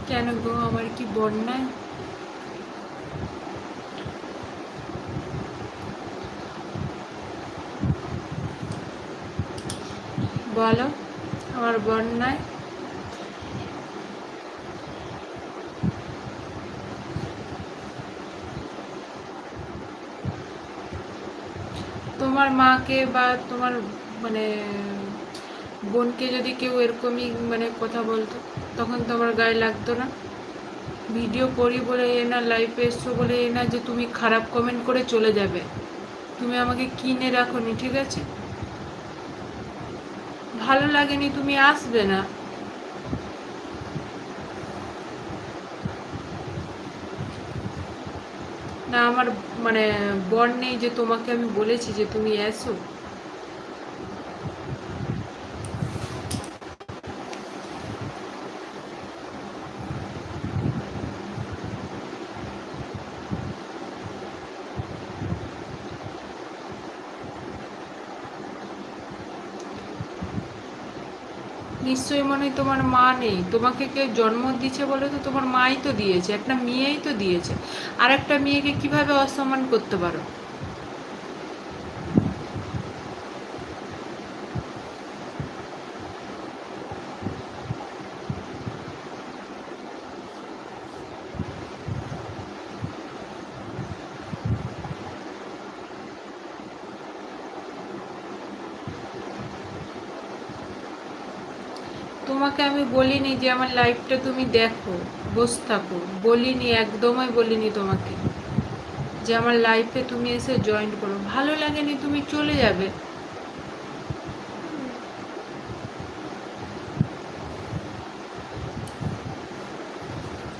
কেন গো, আমার কি বন্যায়? বলো, আমার বন্যায়? তোমার মাকে বা তোমার মানে বোনকে যদি কেউ এরকমই মানে কথা বলতো, তখন তোমার গায়ে লাগতো না? ভিডিও করি বলে এ না, লাইফে এসছো বলে এ না যে তুমি খারাপ কমেন্ট করে চলে যাবে। তুমি আমাকে কিনে রাখোনি, ঠিক আছে? ভালো লাগেনি, তুমি আসবে না। না আমার মানে বর নেই যে তোমাকে আমি বলেছি যে তুমি এসো? নিশ্চয়ই মনে হয় তোমার মা নেই। তোমাকে কেউ জন্ম দিয়েছে বলে তো তোমার মাই তো দিয়েছে, একটা মেয়েই তো দিয়েছে। আর একটা মেয়েকে কিভাবে অসম্মান করতে পারো? তোমাকে আমি বলিনি যে আমার লাইফটা তুমি দেখো, বসে থাকো, বলিনি, একদমই বলিনি তোমাকে যে আমার লাইফে তুমি এসে জয়েন করো। ভালো লাগেনি, তুমি চলে যাবে।